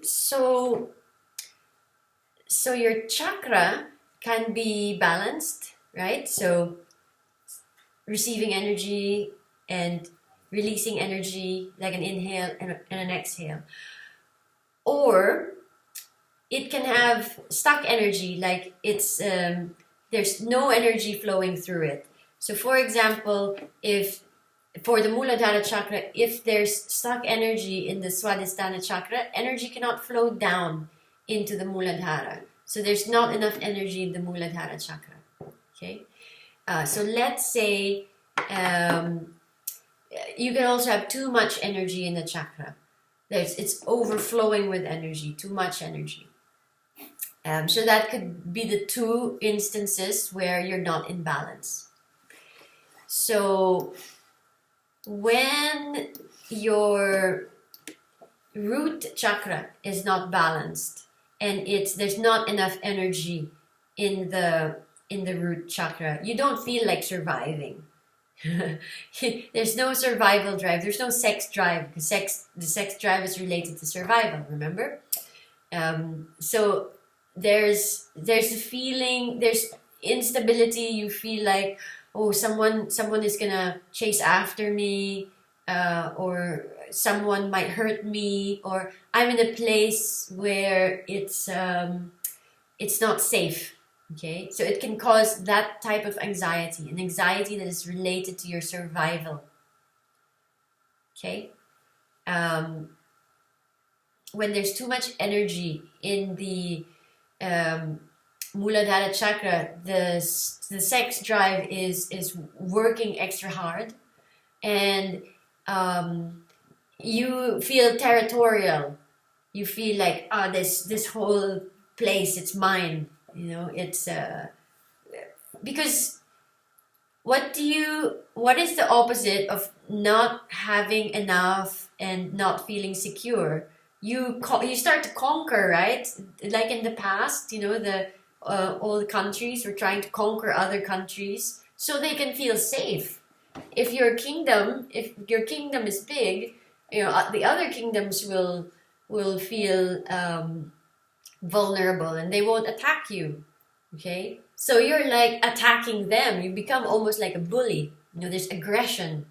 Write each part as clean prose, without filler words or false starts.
So your chakra can be balanced, right? So receiving energy and releasing energy, like an inhale and an exhale. Or it can have stuck energy, like it's there's no energy flowing through it. So for example, if for the Muladhara chakra, if there's stuck energy in the Swadhisthana chakra, energy cannot flow down into the Muladhara. So there's not enough energy in the Muladhara chakra. Okay, so let's say you can also have too much energy in the chakra. It's overflowing with energy, too much energy. So that could be the two instances where you're not in balance. So when your root chakra is not balanced and there's not enough energy in the root chakra, you don't feel like surviving. There's no survival drive. There's no sex drive, because the sex drive is related to survival. Remember, so there's a feeling, there's instability. You feel like, oh, someone is gonna chase after me, or someone might hurt me, or I'm in a place where it's not safe. Okay, so it can cause that type of anxiety, an anxiety that is related to your survival. Okay, when there's too much energy in the Muladhara chakra, the sex drive is working extra hard, and you feel territorial. You feel like, this whole place, it's mine. You know, it's because what is the opposite of not having enough and not feeling secure? You start to conquer, right? Like in the past, the all the countries were trying to conquer other countries so they can feel safe. If your kingdom is big, the other kingdoms will feel vulnerable and they won't attack you. Okay, so you're like attacking them. You become almost like a bully. There's aggression.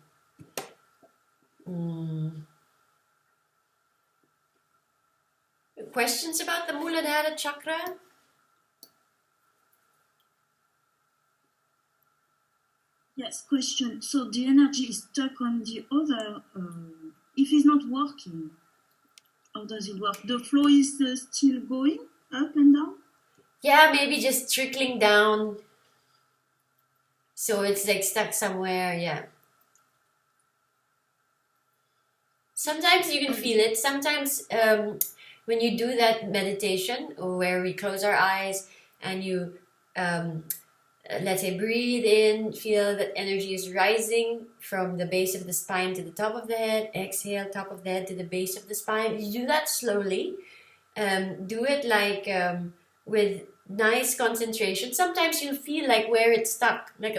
Questions about the Muladhara chakra? Yes, question. So the energy is stuck on the other. If it's not working, how does it work? The flow is still going up and down? Yeah, maybe just trickling down. So it's like stuck somewhere, yeah. Sometimes you can feel it. Sometimes when you do that meditation where we close our eyes and you, let's say, breathe in, feel that energy is rising from the base of the spine to the top of the head, exhale, top of the head to the base of the spine. You do that slowly. Do it like with nice concentration. Sometimes you feel like where it's stuck, like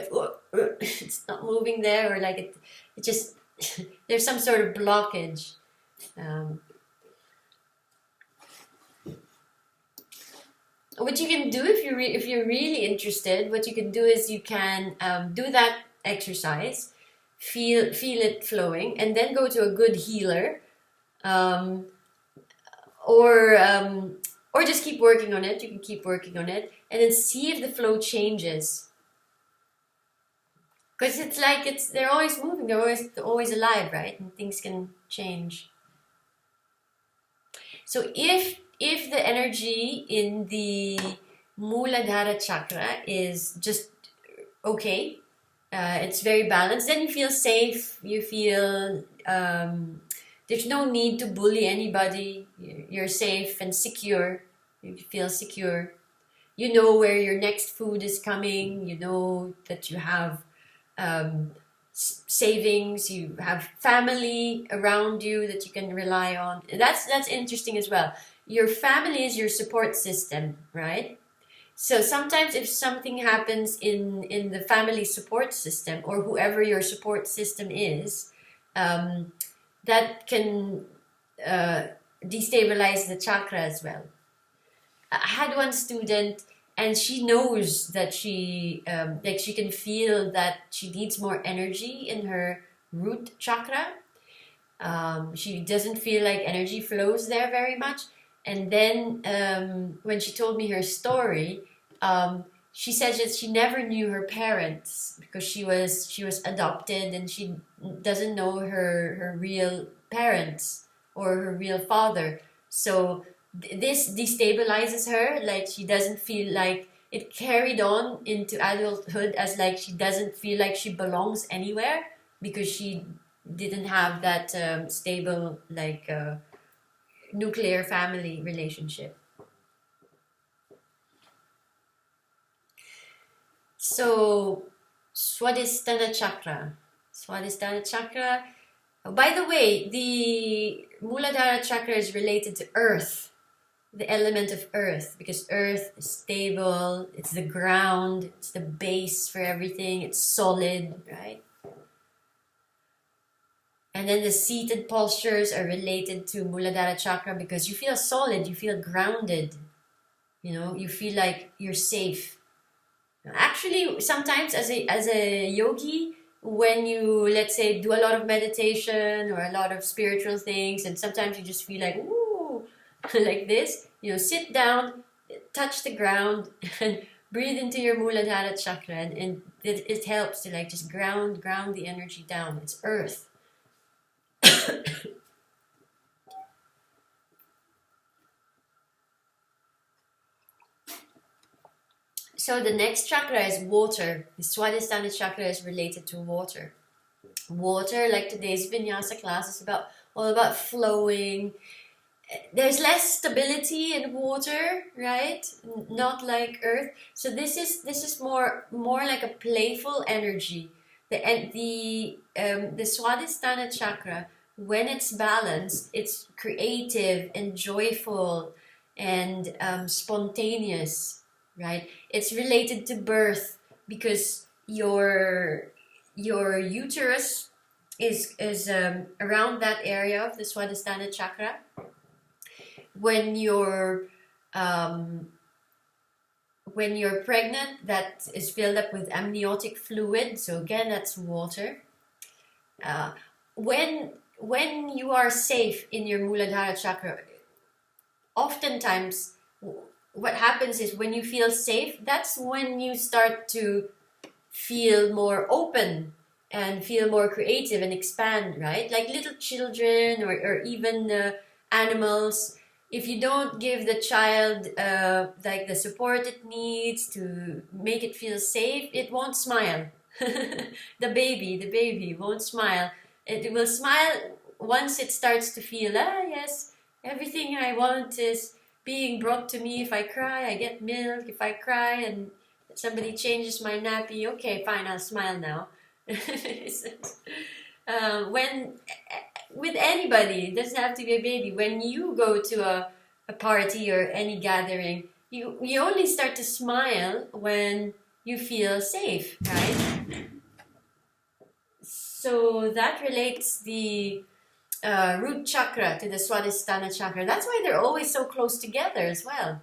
it's not moving there, or like it just there's some sort of blockage. What you can do if you're really interested, what you can do is you can do that exercise, feel it flowing, and then go to a good healer, or just keep working on it. You can keep working on it and then see if the flow changes. Because it's like they're always moving, they're always alive, right? And things can change. So if the energy in the Muladhara chakra is just okay, it's very balanced, then you feel safe, you feel there's no need to bully anybody, you're safe and secure, you feel secure. You know where your next food is coming, you know that you have savings, you have family around you that you can rely on. That's interesting as well. Your family is your support system, right? So sometimes if something happens in the family support system, or whoever your support system is, that can destabilize the chakra as well. I had one student, and she knows that she can feel that she needs more energy in her root chakra. She doesn't feel like energy flows there very much. And then when she told me her story, she said that she never knew her parents because she was adopted, and she doesn't know her real parents or her real father. So this destabilizes her. Like, she doesn't feel like it carried on into adulthood, as like she doesn't feel like she belongs anywhere because she didn't have that stable nuclear family relationship. So Swadhisthana Chakra. Swadhisthana Chakra. By the way, the Muladhara Chakra is related to earth, the element of earth, because earth is stable, it's the ground, it's the base for everything, it's solid, right? And then the seated postures are related to Muladhara Chakra because you feel solid, you feel grounded, you feel like you're safe. Actually, sometimes as a yogi, when you, let's say, do a lot of meditation or a lot of spiritual things, and sometimes you just feel like, ooh, like this, sit down, touch the ground, and breathe into your Muladhara Chakra, and it helps to just ground the energy down. It's earth. So the next chakra is water. The Swadhisthana Chakra is related to water. Water, like today's vinyasa class, is all about flowing. There's less stability in water, right? Not like earth. So this is more like a playful energy. The Swadhisthana Chakra, when it's balanced, it's creative and joyful and spontaneous, right? It's related to birth because your uterus is around that area of the Swadhisthana Chakra. When you're pregnant, that is filled up with amniotic fluid. So again, that's water. When you are safe in your Muladhara Chakra, oftentimes what happens is when you feel safe, that's when you start to feel more open and feel more creative and expand, right? Like little children or even animals. If you don't give the child the support it needs to make it feel safe, it won't smile. The baby won't smile. It will smile once it starts to feel, yes, everything I want is being brought to me. If I cry, I get milk. If I cry and somebody changes my nappy, okay, fine, I'll smile now. With anybody, it doesn't have to be a baby. When you go to a party or any gathering, you only start to smile when you feel safe, right? So that relates the root chakra to the Swadhisthana Chakra. That's why they're always so close together as well.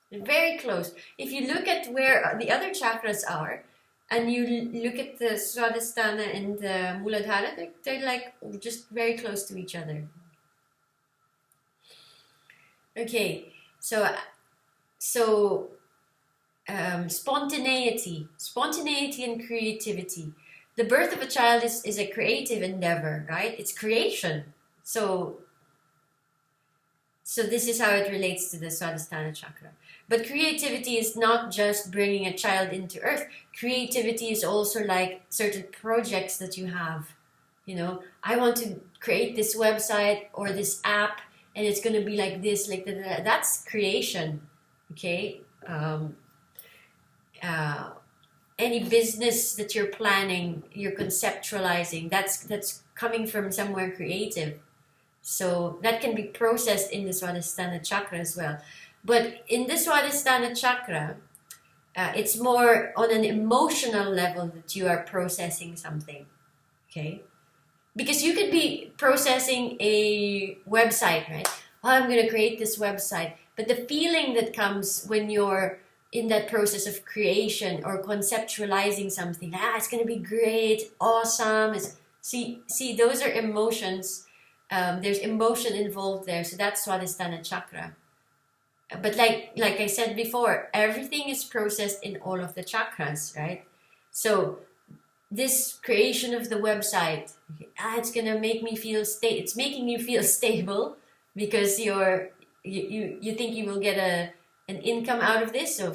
They're very close. If you look at where the other chakras are, and you look at the Swadhisthana and the Muladhara, they're like just very close to each other. Okay, so spontaneity and creativity. The birth of a child is a creative endeavor, right? It's creation. So this is how it relates to the Swadhisthana Chakra. But creativity is not just bringing a child into earth. Creativity is also like certain projects that you have. I want to create this website or this app, and it's going to be like this, like that. That's creation, okay? Any business that you're planning, you're conceptualizing, that's coming from somewhere creative. So that can be processed in the Swadhisthana Chakra as well. But in the Swadhisthana Chakra, it's more on an emotional level that you are processing something, okay? Because you could be processing a website, right? oh, I'm going to create this website. But the feeling that comes when you're in that process of creation or conceptualizing something, it's going to be great, awesome. See, those are emotions. There's emotion involved there. So that's Swadhisthana chakra. But like I said before, everything is processed in all of the chakras, right? So this creation of the website, it's gonna make me feel it's making you feel stable because you think you will get an income out of this. So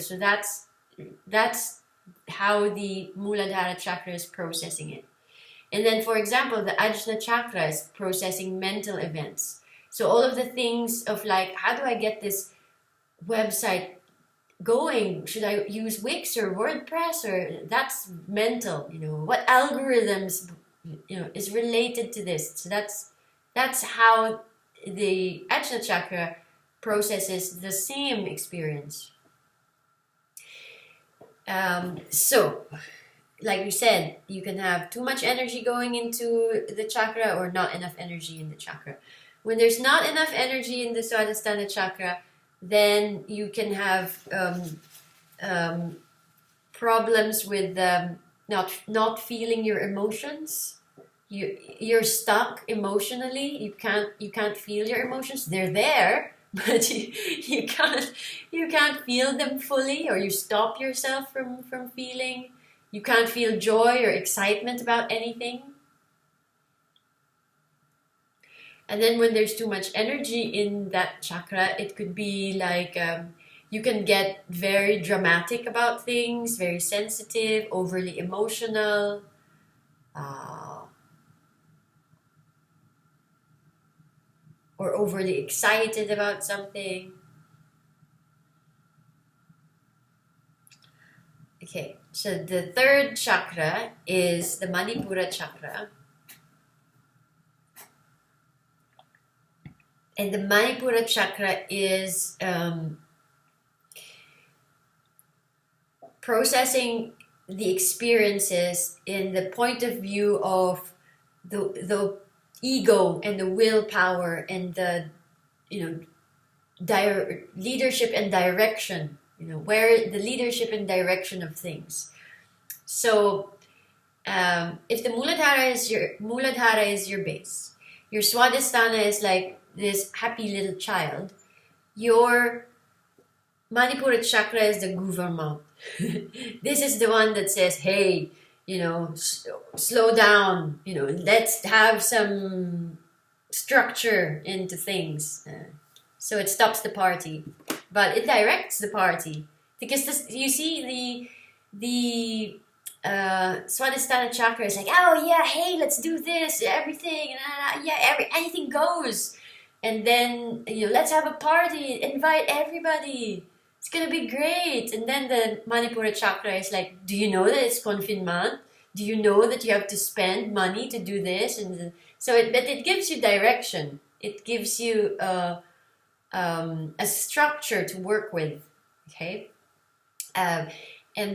that's how the Muladhara chakra is processing it. And then, for example, the Ajna chakra is processing mental events. So all of the things of like, how do I get this website going? Should I use Wix or WordPress? Or that's mental, what algorithms, is related to this. So that's how the Ajna chakra processes the same experience. So, like we said, you can have too much energy going into the chakra or not enough energy in the chakra. When there's not enough energy in the Swadhisthana chakra, then you can have problems with not feeling your emotions. You're stuck emotionally. You can't feel your emotions. They're there, but you can't feel them fully, or you stop yourself from feeling. You can't feel joy or excitement about anything. And then when there's too much energy in that chakra, it could be like you can get very dramatic about things, very sensitive, overly emotional, or overly excited about something. Okay, so the third chakra is the Manipura Chakra. And the Manipura Chakra is processing the experiences in the point of view of the ego and the willpower and the leadership and direction, where the leadership and direction of things. So if the Muladhara is your base, your Swadhisthana is like this happy little child, your Manipura chakra is the gouvernement. This is the one that says, hey, slow down, let's have some structure into things. So it stops the party, but it directs the party. Because you see the Swadhisthana chakra is like, oh yeah, hey, let's do this, everything, anything goes. And then, let's have a party, invite everybody. It's gonna be great. And then the Manipura chakra is like, do you know that it's confinement? Do you know that you have to spend money to do this? And so it gives you direction. It gives you a structure to work with. Okay. And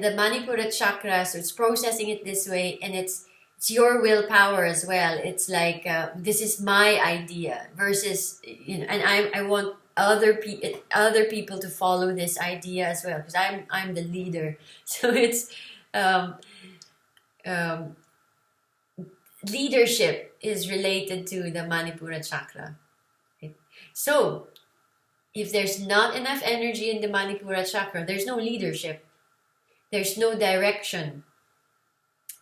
the Manipura chakra, so it's processing it this way, and it's your willpower as well. It's like this is my idea versus and I want other people to follow this idea as well, because I'm the leader. So it's leadership is related to the Manipura chakra. Okay? So if there's not enough energy in the Manipura chakra, there's no leadership. There's no direction.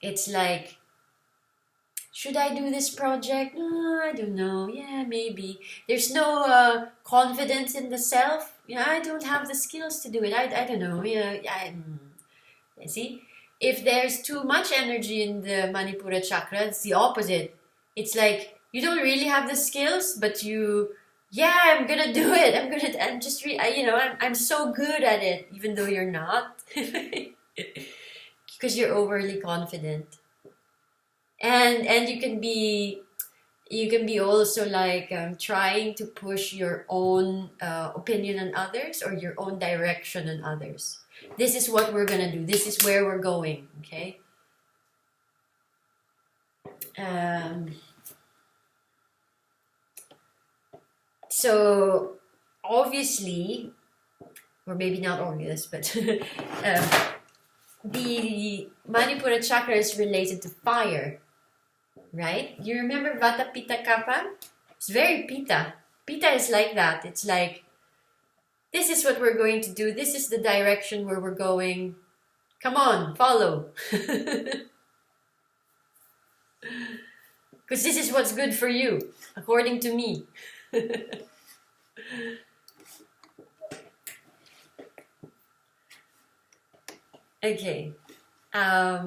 It's like, should I do this project? I don't know. Yeah, maybe. There's no confidence in the self. I don't have the skills to do it. I don't know. See? If there's too much energy in the Manipura chakra, it's the opposite. It's like, you don't really have the skills, but I'm gonna do it. I'm so good at it, even though you're not. Because you're overly confident. And you can be also like trying to push your own opinion on others, or your own direction on others. This is what we're gonna do. This is where we're going. Okay. So obviously, or maybe not obvious, but the Manipura Chakra is related to fire, right? You remember Vata, Pitta, Kapha? It's very Pitta. Pitta is like that. It's like, this is what we're going to do. This is the direction where we're going. Come on, follow. Because this is what's good for you, according to me. Okay. Up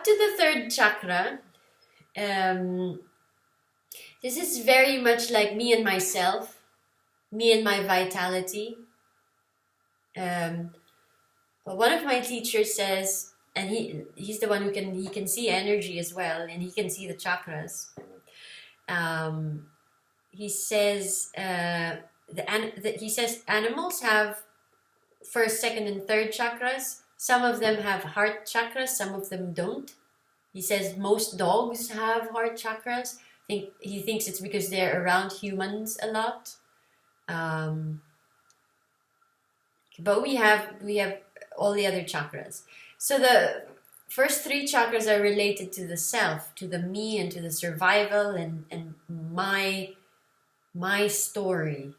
to the third chakra, this is very much like me and myself, me and my vitality. Well, one of my teachers says, and he's the one who can see energy as well, and he can see the chakras. He says he says animals have first, second, and third chakras. Some of them have heart chakras, some of them don't. He says most dogs have heart chakras. He thinks it's because they're around humans a lot. But we have all the other chakras. So the first three chakras are related to the self, to the me, and to the survival and my story.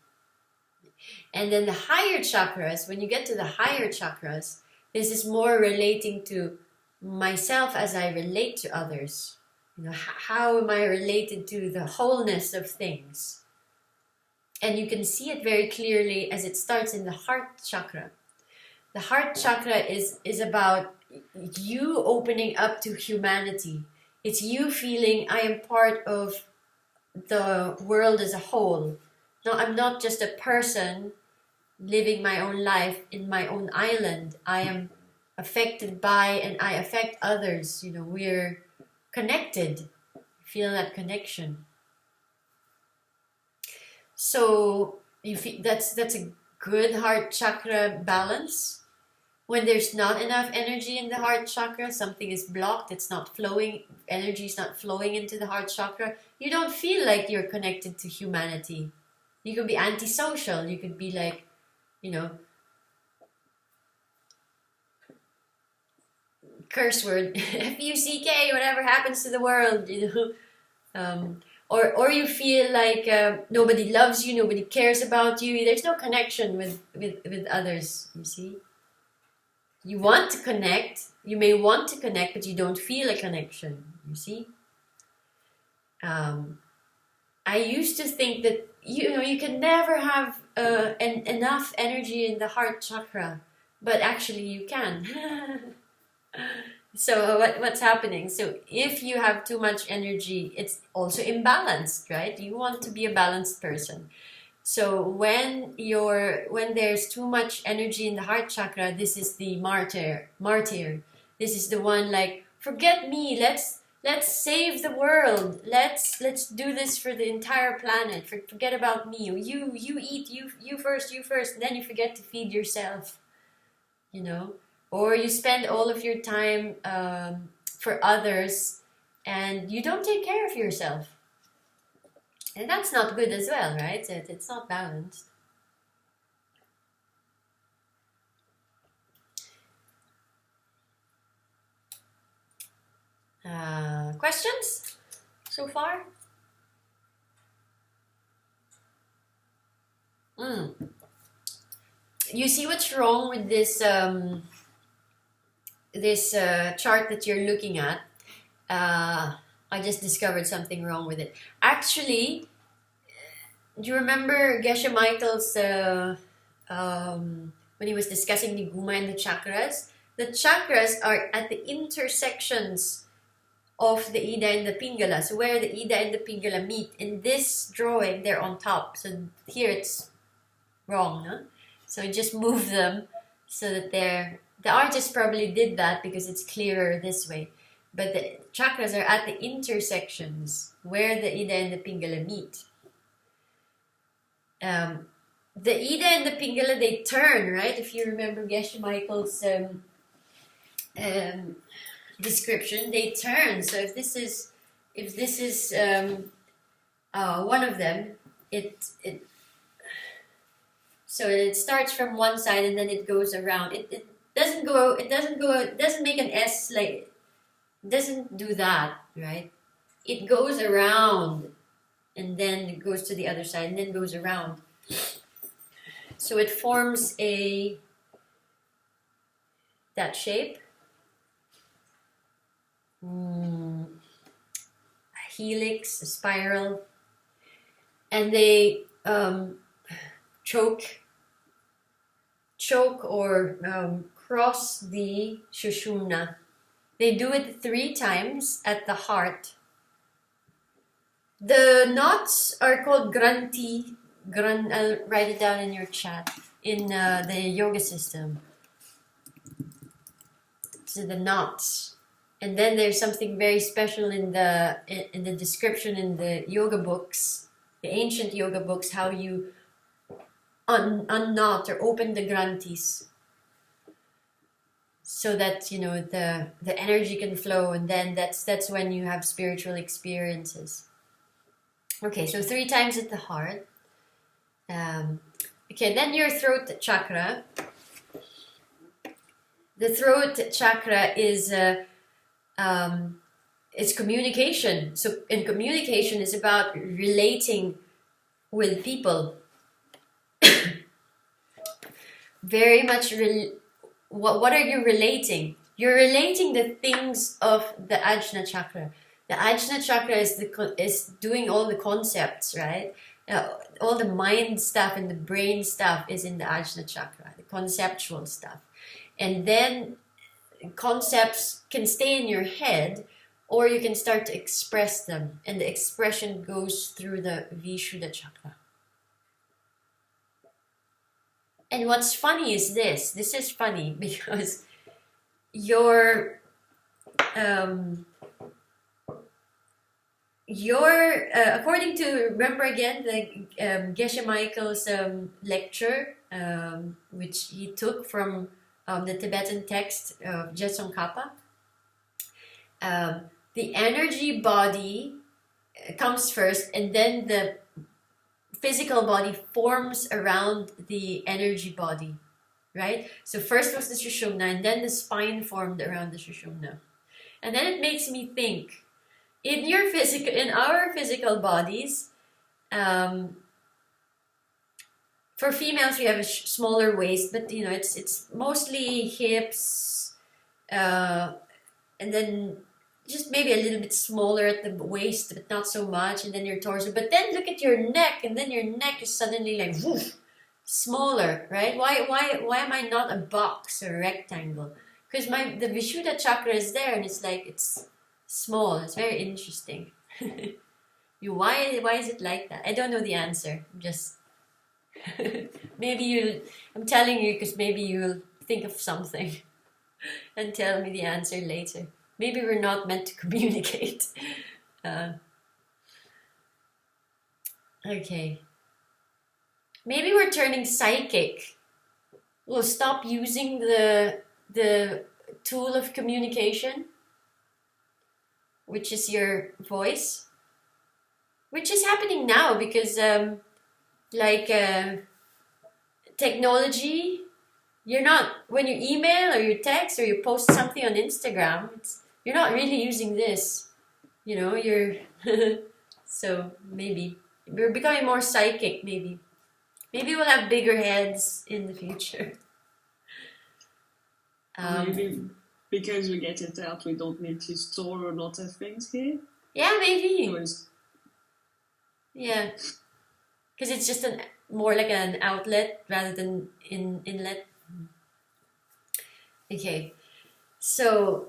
And then the higher chakras, when you get to the higher chakras, this is more relating to myself as I relate to others. You know, how am I related to the wholeness of things? And you can see it very clearly as it starts in the heart chakra. The heart chakra is about you opening up to humanity. It's you feeling I am part of the world as a whole. No, I'm not just a person living my own life in my own island. I am affected by and I affect others. You know, we're connected. Feel that connection. So you feel that's a good heart chakra balance. When there's not enough energy in the heart chakra, something is blocked, it's not flowing, energy is not flowing into the heart chakra, you don't feel like you're connected to humanity. You could be antisocial, you could be like, you know, curse word, F-U-C-K, whatever happens to the world, you know. Or you feel like nobody loves you, nobody cares about you, there's no connection with others, you see. You want to connect, you may want to connect, but you don't feel a connection, you see. I used to think that, you know, you can never have enough energy in the heart chakra, but actually you can. So what's happening? So if you have too much energy, it's also imbalanced, right? You want to be a balanced person. So when there's too much energy in the heart chakra, this is the martyr. This is the one like, forget me, let's save the world. Let's do this for the entire planet. Forget about me. You eat, you first, and then you forget to feed yourself. You know? Or you spend all of your time for others and you don't take care of yourself. And that's not good as well, right? It's not balanced. Questions so far? You see what's wrong with this chart that you're looking at? I just discovered something wrong with it. Actually, do you remember Geshe Michael's when he was discussing Niguma and the chakras? The chakras are at the intersections of the Ida and the Pingala. So where the Ida and the Pingala meet, in this drawing, they're on top. So here it's wrong, no? So just move them so that the artist probably did that because it's clearer this way. But the chakras are at the intersections where the Ida and the Pingala meet. The Ida and the Pingala, they turn, right? If you remember Geshe Michael's description, they turn. So if this is one of them, so it starts from one side and then it goes around. It doesn't make an S, like, it doesn't do that, right? It goes around and then it goes to the other side and then goes around. So it forms that shape. A helix, a spiral. And they choke or cross the Sushumna. They do it 3 times at the heart. The knots are called Granti. I'll write it down in your chat, in the yoga system. So the knots. And then there's something very special in the description in the yoga books, the ancient yoga books, how you unknot or open the grantis, so that, you know, the energy can flow, and then that's when you have spiritual experiences. Okay, so 3 times at the heart. Okay, then your throat chakra. The throat chakra is communication. So, and communication is about relating with people. Very much. What are you relating? You're relating the things of the Ajna chakra. The Ajna chakra is doing all the concepts, right? All the mind stuff and the brain stuff is in the Ajna chakra, the conceptual stuff. And then concepts can stay in your head, or you can start to express them, and the expression goes through the Vishuddha chakra. And what's funny is this is funny because according to, remember again, the Geshe Michael's lecture, which he took from the Tibetan text of Tsongkhapa, the energy body comes first, and then the physical body forms around the energy body, right? So first was the Sushumna, and then the spine formed around the Sushumna. And then it makes me think, in our physical bodies, for females we have a smaller waist, but you know, it's mostly hips, and then just maybe a little bit smaller at the waist, but not so much, and then your torso. But then look at your neck, and then your neck is suddenly like woof, smaller, right? Why am I not a box or a rectangle? Because the Vishuddha chakra is there, and it's like it's small. It's very interesting. Why is it like that? I don't know the answer. I'm just I'm telling you because maybe you'll think of something and tell me the answer later. Maybe we're not meant to communicate. Okay. Maybe we're turning psychic. We'll stop using the tool of communication, which is your voice, which is happening now because technology, you're not, when you email or you text or you post something on Instagram, you're not really using this, you know, so maybe we're becoming more psychic. Maybe we'll have bigger heads in the future. Maybe because we get it out, we don't need to store a lot of things here. Yeah, maybe. Yeah, because it's just more like an outlet rather than inlet. Okay, so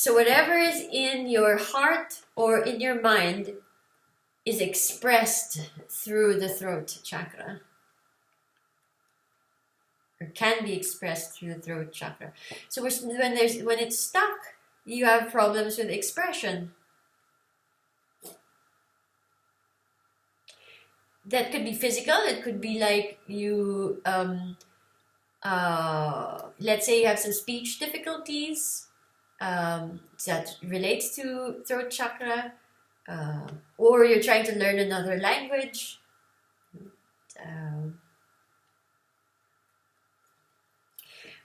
whatever is in your heart or in your mind is expressed through the throat chakra, or can be expressed through the throat chakra. So when it's stuck, you have problems with expression. That could be physical. It could be like you, let's say you have some speech difficulties that relates to throat chakra. or you're trying to learn another language.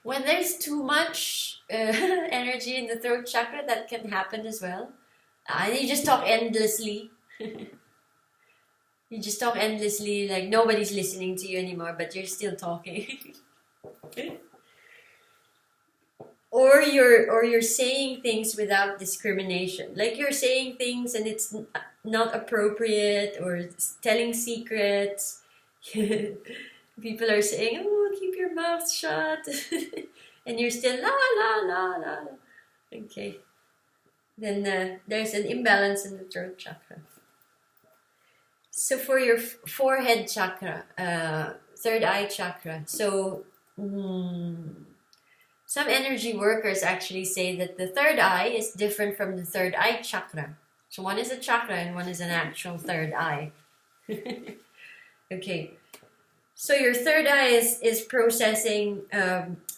When there's too much energy in the throat chakra, that can happen as well. You just talk endlessly. You just talk endlessly, like nobody's listening to you anymore, but you're still talking. Or you're saying things without discrimination. Like you're saying things and it's not appropriate, or telling secrets. People are saying, "Oh, keep your mouth shut," and you're still la la la la. Okay. Then there's an imbalance in the throat chakra. So for your forehead chakra, third eye chakra, so some energy workers actually say that the third eye is different from the third eye chakra. So one is a chakra and one is an actual third eye. Okay. So your third eye is processing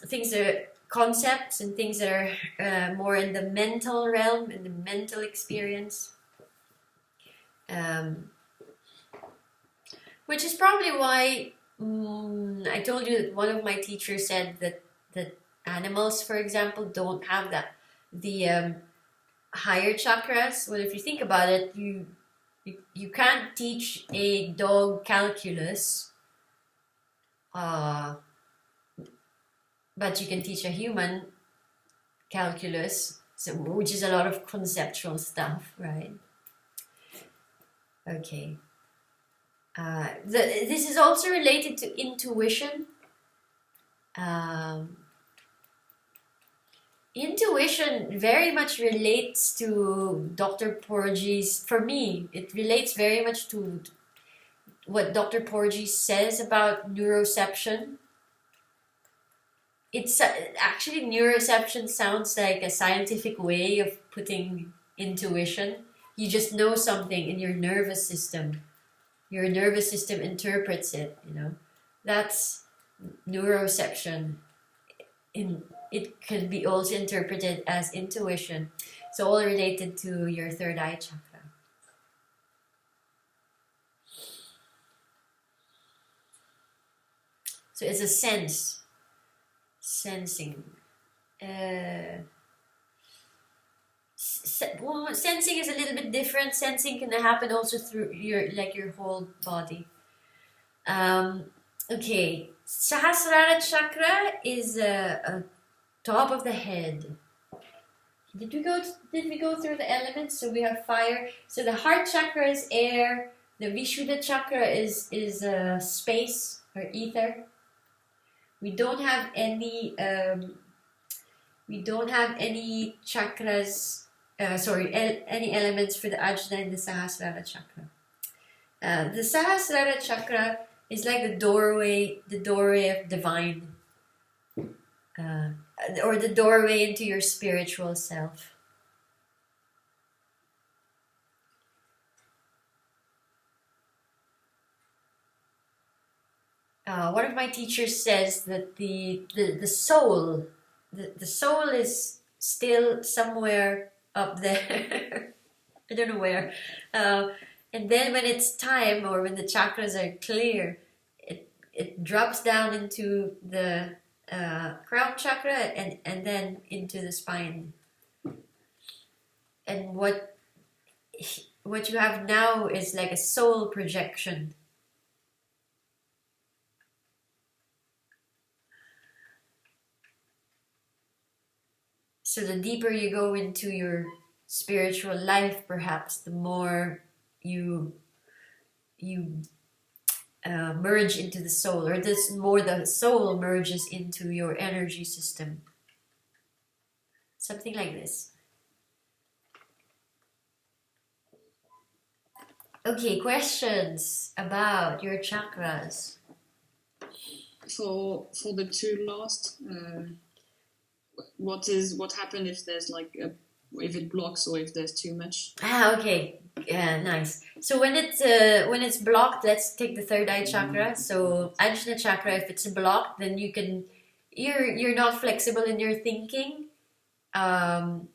things that are concepts and things that are more in the mental realm, in the mental experience. Which is probably why I told you that one of my teachers said that animals, for example, don't have the higher chakras. Well, if you think about it, you can't teach a dog calculus, but you can teach a human calculus, which is a lot of conceptual stuff, right? Okay. This is also related to intuition. Intuition very much relates to Dr. Porges. For me, it relates very much to what Dr. Porges says about neuroception. It's actually, neuroception sounds like a scientific way of putting intuition. You just know something in your nervous system. Your nervous system interprets it, you know. That's neuroception. It can be also interpreted as intuition. So all related to your third eye chakra. So it's a sensing. Well, sensing is a little bit different. Sensing can happen also through your whole body. Okay, Sahasrara chakra is top of the head. Did we go through the elements? So we have fire. So the heart chakra is air. The Vishuddha chakra is space or ether. We don't have any chakras. Any elements for the Ajna and the Sahasrara chakra. The Sahasrara chakra is like the doorway of divine, or the doorway into your spiritual self. One of my teachers says that the soul is still somewhere up there. I don't know where. And then when it's time, or when the chakras are clear, it drops down into the crown chakra and then into the spine. And what you have now is like a soul projection. So the deeper you go into your spiritual life, perhaps the more you merge into the soul, or the more the soul merges into your energy system. Something like this. Okay, questions about your chakras? For the two last, what happens if there's if it blocks, or if there's too much? Okay. Yeah, nice. So when it's blocked, let's take the third eye chakra. So Ajna chakra, if it's blocked, then you're not flexible in your thinking, and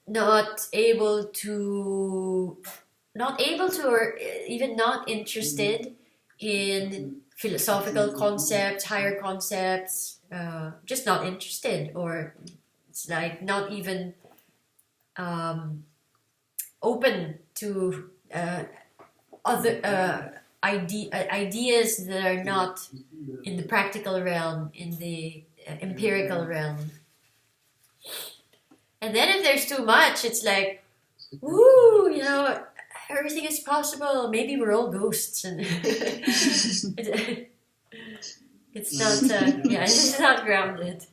not able to, or even not interested in philosophical concepts, higher concepts, just not interested, or it's like not even open to other ideas that are not in the practical realm, in the empirical realm. And then if there's too much, it's like, woo, you know, everything is possible. Maybe we're all ghosts, and it's not. Yeah, it's not grounded.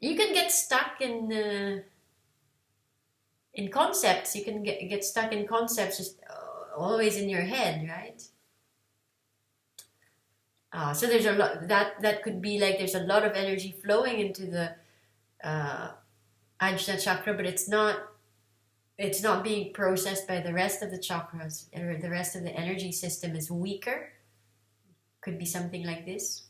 You can get stuck in concepts. You can get stuck in concepts, just always in your head, right? So there's a lot that could be like there's a lot of energy flowing into the Ajna chakra, but it's not being processed by the rest of the chakras, or the rest of the energy system is weaker. Could be something like this.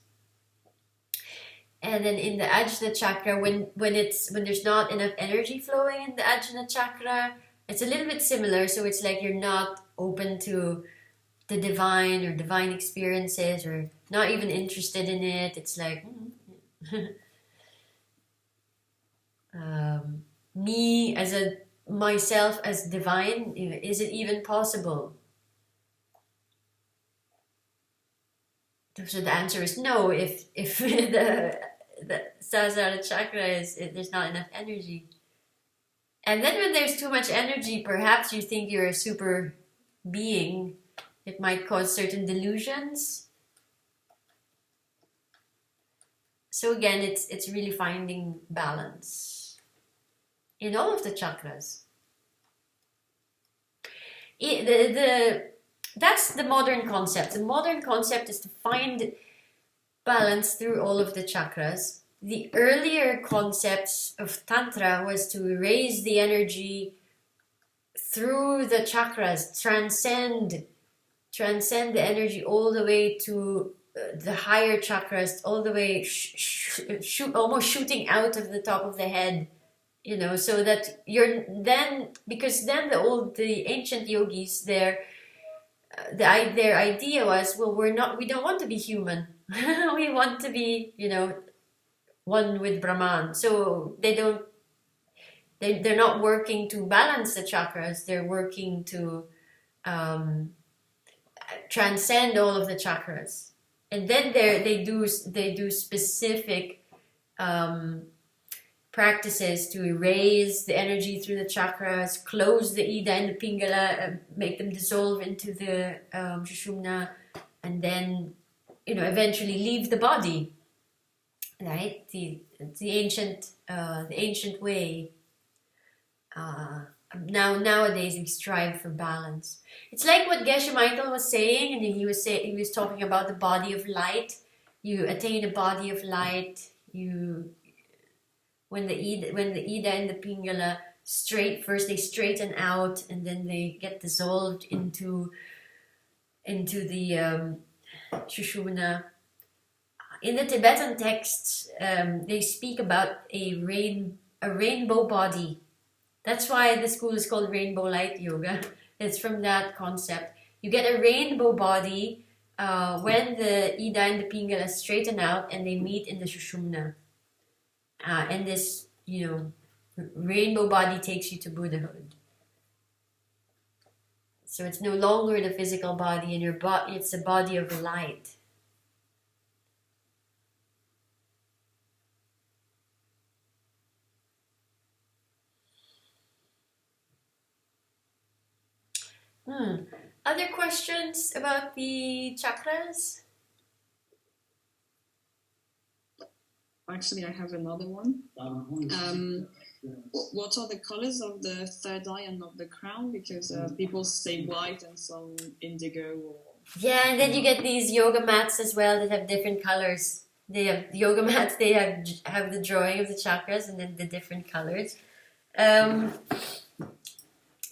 And then in the Ajna chakra, when there's not enough energy flowing in the Ajna chakra, it's a little bit similar. So it's like you're not open to the divine or divine experiences, or not even interested in it. It's like me as myself as divine, is it even possible? So the answer is no. If the Sahasrara chakra there's not enough energy. And then when there's too much energy, perhaps you think you're a super being. It might cause certain delusions. So again, it's really finding balance in all of the chakras. That's the modern concept. The modern concept is to find balance through all of the chakras. The earlier concepts of Tantra was to raise the energy through the chakras, transcend the energy all the way to the higher chakras, all the way almost shooting out of the top of the head, you know, so that because then the ancient yogis, their idea was, well, we don't want to be human. We want to be, you know, one with Brahman. So they're not working to balance the chakras. They're working to transcend all of the chakras, and then they do specific practices to erase the energy through the chakras, close the Ida and the Pingala, make them dissolve into the Sushumna, and then, you know, eventually leave the body. Right, the ancient way. Nowadays we strive for balance. It's like what Geshe Michael was saying, and he was talking about the body of light. You attain a body of light. When the Ida and the Pingala first they straighten out, and then they get dissolved into the Sushumna. In the Tibetan texts, they speak about a rainbow body. That's why the school is called Rainbow Light Yoga. It's from that concept. You get a rainbow body when the Ida and the Pingala straighten out and they meet in the Sushumna. And this, you know, rainbow body takes you to Buddhahood. So it's no longer the physical body, and it's a body of light. Other questions about the chakras? Actually, I have another one. What are the colors of the third eye and of the crown? Because people say white and some indigo. Yeah, and then you get these yoga mats as well that have different colors. They have yoga mats. They have the drawing of the chakras and then the different colors.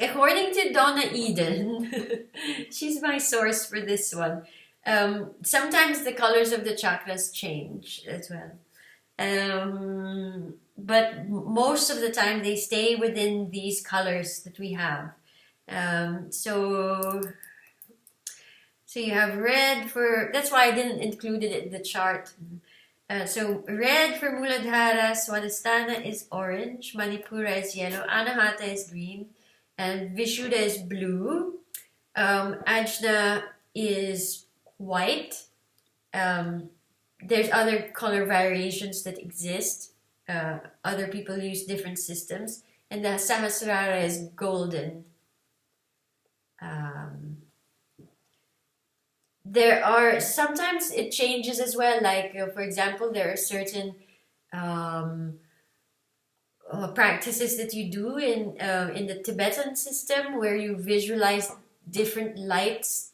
According to Donna Eden, she's my source for this one. Sometimes the colors of the chakras change as well. But most of the time they stay within these colors that we have. So you have red for, that's why I didn't include it in the chart. So red for Muladhara, Swadhisthana is orange, Manipura is yellow, Anahata is green, and Vishuddha is blue. Ajna is white. There's other color variations that exist. Other people use different systems. And the Sahasrara is golden. There are, sometimes it changes as well. Like, for example, there are certain practices that you do in the Tibetan system where you visualize different lights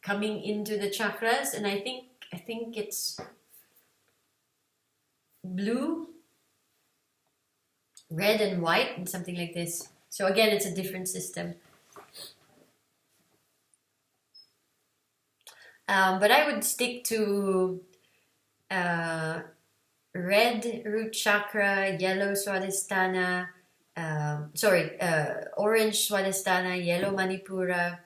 coming into the chakras, and I think it's blue, red, and white, and something like this. So again, it's a different system. But I would stick to red root chakra, yellow Swadhisthana, orange Swadhisthana, yellow Manipura,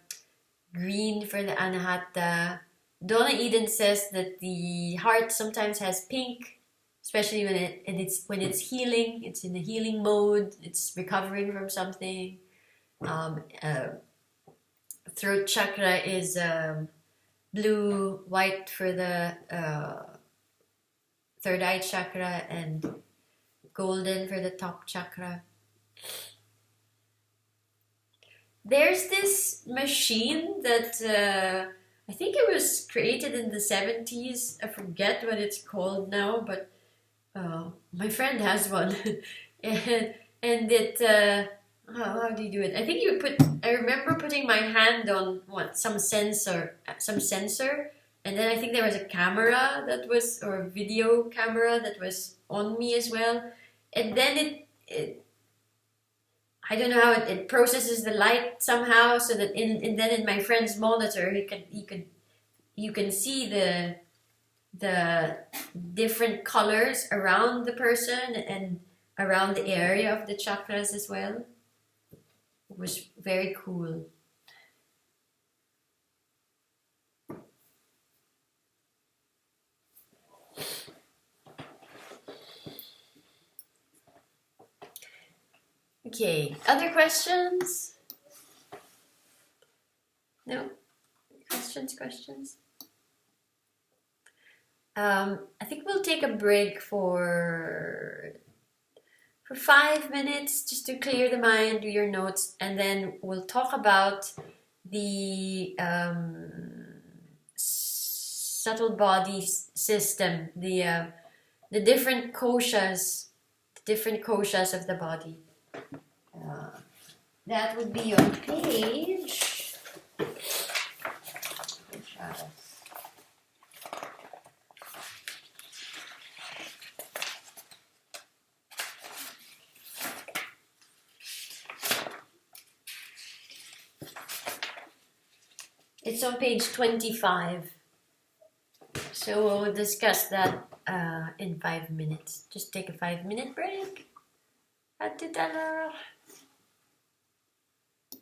green for the Anahata. Donna Eden says that the heart sometimes has pink, especially when it's healing. It's in the healing mode. It's recovering from something. Throat chakra is blue, white for the third eye chakra, and golden for the top chakra. There's this machine that I think it was created in the 70s. I forget what it's called now, but my friend has one. and it, how do you do it? I think I remember putting my hand on some sensor, and then I think there was a camera that was, or a video camera that was on me as well. And then it I don't know how it processes the light somehow, so that then in my friend's monitor you can see the different colors around the person and around the area of the chakras as well. It was very cool. Okay, other questions? No? Questions? I think we'll take a break for 5 minutes just to clear the mind, do your notes, and then we'll talk about the subtle body system, the different koshas, of the body. That would be on page. It's on page 25. So we'll discuss that in 5 minutes. Just take a 5-minute break. À tout à l'heure.